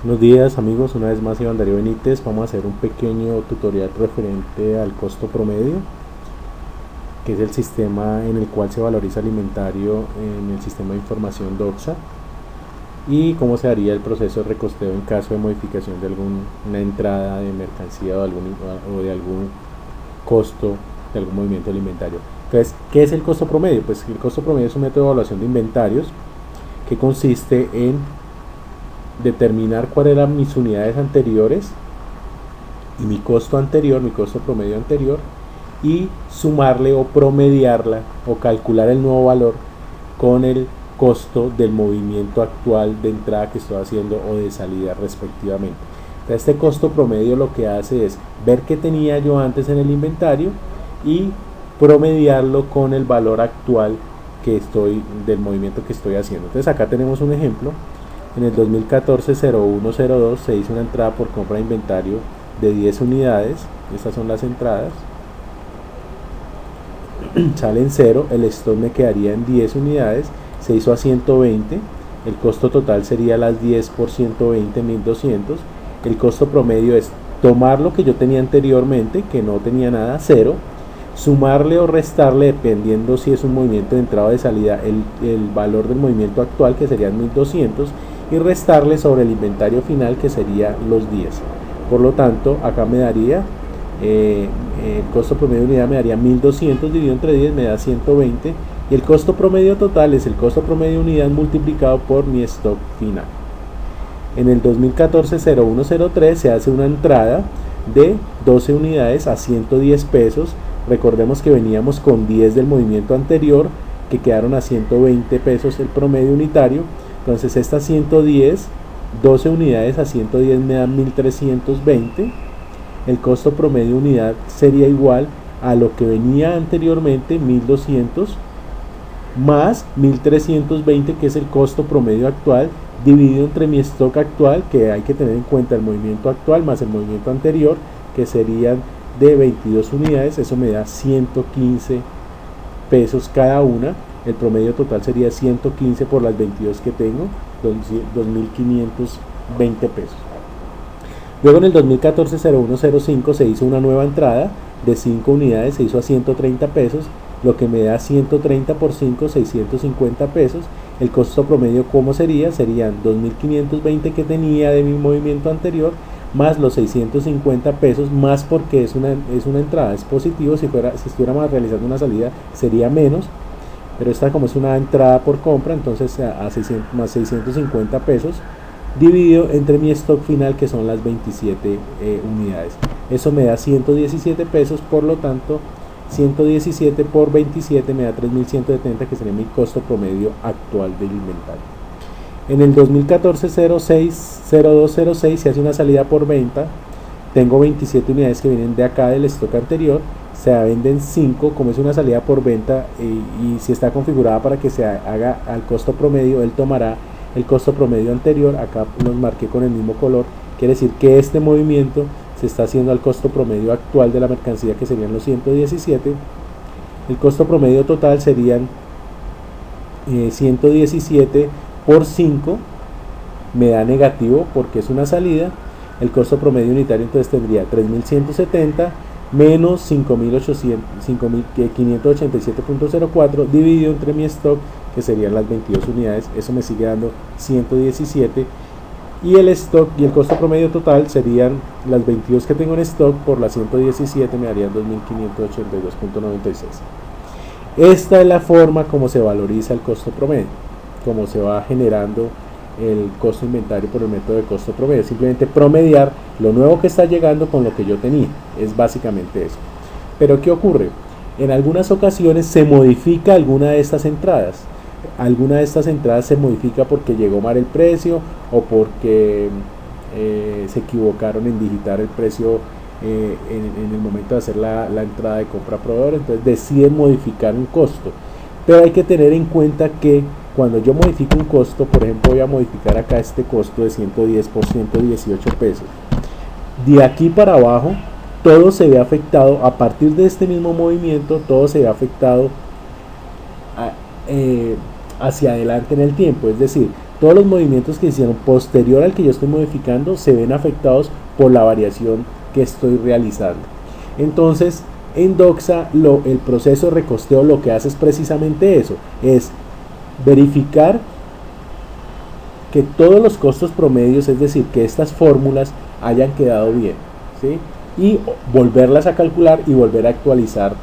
Buenos días amigos, una vez más Iván Darío Benítez. Vamos a hacer un pequeño tutorial referente al costo promedio, que es el sistema en el cual se valoriza el inventario en el sistema de información DOCSA, y cómo se haría el proceso de recosteo en caso de modificación de alguna entrada de mercancía o de algún costo, de algún movimiento del inventario. Entonces, ¿qué es el costo promedio? Pues el costo promedio es un método de evaluación de inventarios que consiste en determinar cuáles eran mis unidades anteriores y mi costo anterior, mi costo promedio anterior, y sumarle o promediarla o calcular el nuevo valor con el costo del movimiento actual de entrada que estoy haciendo o de salida respectivamente. Entonces, este costo promedio lo que hace es ver qué tenía yo antes en el inventario y promediarlo con el valor actual del movimiento que estoy haciendo. Entonces acá tenemos un ejemplo. En el 2014-01-02 se hizo una entrada por compra de inventario de 10 unidades. Estas son las entradas. Salen 0, el stock me quedaría en 10 unidades. Se hizo a 120. El costo total sería las 10 por 120, 1200. El costo promedio es tomar lo que yo tenía anteriormente, que no tenía nada, 0. Sumarle o restarle, dependiendo si es un movimiento de entrada o de salida, el valor del movimiento actual, que serían 1200, y restarle sobre el inventario final, que sería los 10. Por lo tanto, acá me daría el costo promedio de unidad, me daría 1200 dividido entre 10, me da 120, y el costo promedio total es el costo promedio de unidad multiplicado por mi stock final. En el 2014-01-03 se hace una entrada de 12 unidades a 110 pesos. Recordemos que veníamos con 10 del movimiento anterior, que quedaron a 120 pesos el promedio unitario. Entonces estas 110, 12 unidades a 110 me dan 1320. El costo promedio unidad sería igual a lo que venía anteriormente, 1200, más 1320, que es el costo promedio actual, dividido entre mi stock actual, que hay que tener en cuenta el movimiento actual más el movimiento anterior, que serían de 22 unidades. Eso me da 115 pesos cada una. El promedio total sería 115 por las 22 que tengo, 2520 pesos. Luego en el 2014-01-05 se hizo una nueva entrada de 5 unidades, se hizo a 130 pesos, lo que me da 130 por 5, 650 pesos. El costo promedio, ¿cómo sería? Serían 2520 que tenía de mi movimiento anterior, más los 650 pesos, más porque es una entrada, es positivo. Si estuviéramos realizando una salida sería menos, pero esta, como es una entrada por compra, entonces a 600, más 650 pesos dividido entre mi stock final, que son las 27 unidades. Eso me da 117 pesos, por lo tanto 117 por 27 me da 3170, que sería mi costo promedio actual del inventario. En el 2014-06-02-06 se hace una salida por venta. Tengo 27 unidades que vienen de acá del stock anterior. Se venden 5, como es una salida por venta, y si está configurada para que se haga al costo promedio, él tomará el costo promedio anterior. Acá los marqué con el mismo color. Quiere decir que este movimiento se está haciendo al costo promedio actual de la mercancía, que serían los 117. El costo promedio total serían 117 por 5, me da negativo porque es una salida. El costo promedio unitario entonces tendría 3170 menos 5587.04 dividido entre mi stock, que serían las 22 unidades. Eso me sigue dando 117, y el stock y el costo promedio total serían las 22 que tengo en stock por las 117, me darían 2582.96. Esta es la forma como se valoriza el costo promedio, como se va generando el costo inventario por el método de costo promedio. Simplemente promediar lo nuevo que está llegando con lo que yo tenía. Es básicamente eso. Pero ¿qué ocurre? En algunas ocasiones se modifica alguna de estas entradas. Alguna de estas entradas se modifica porque llegó mal el precio, o porque se equivocaron en digitar el precio en el momento de hacer la entrada de compra a proveedor. Entonces deciden modificar un costo. Pero hay que tener en cuenta que cuando yo modifico un costo, por ejemplo, voy a modificar acá este costo de 110 por 118 pesos. De aquí para abajo, todo se ve afectado. A partir de este mismo movimiento, todo se ve afectado hacia adelante en el tiempo. Es decir, todos los movimientos que hicieron posterior al que yo estoy modificando se ven afectados por la variación que estoy realizando. Entonces, en Doxa el proceso de recosteo lo que hace es precisamente eso, es verificar que todos los costos promedios, es decir, que estas fórmulas hayan quedado bien, ¿sí? Y volverlas a calcular y volver a actualizar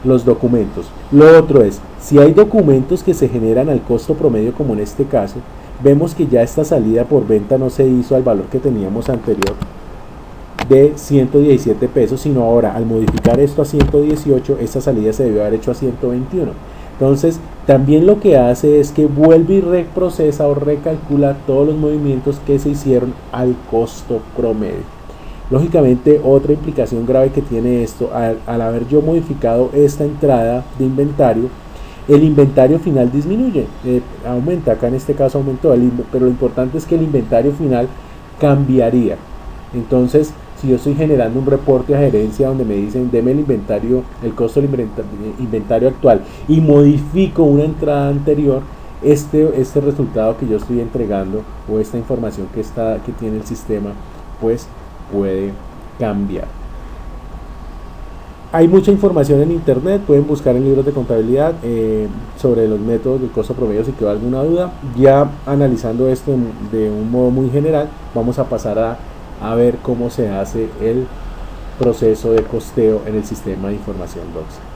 los documentos. Lo otro es, si hay documentos que se generan al costo promedio, como en este caso, vemos que ya esta salida por venta no se hizo al valor que teníamos anterior de 117 pesos, sino ahora al modificar esto a 118, esta salida se debió haber hecho a 121. Entonces, también lo que hace es que vuelve y reprocesa o recalcula todos los movimientos que se hicieron al costo promedio. Lógicamente, otra implicación grave que tiene esto, al haber yo modificado esta entrada de inventario, el inventario final disminuye, aumenta, acá en este caso aumentó, pero lo importante es que el inventario final cambiaría. Entonces, si yo estoy generando un reporte a gerencia donde me dicen deme el inventario, el costo del inventario actual, y modifico una entrada anterior, este resultado que yo estoy entregando o esta información que tiene el sistema, pues puede cambiar. Hay mucha información en internet, pueden buscar en libros de contabilidad sobre los métodos del costo promedio si quedó alguna duda. Ya analizando esto de un modo muy general, vamos a pasar a ver cómo se hace el proceso de costeo en el sistema de información Doxa.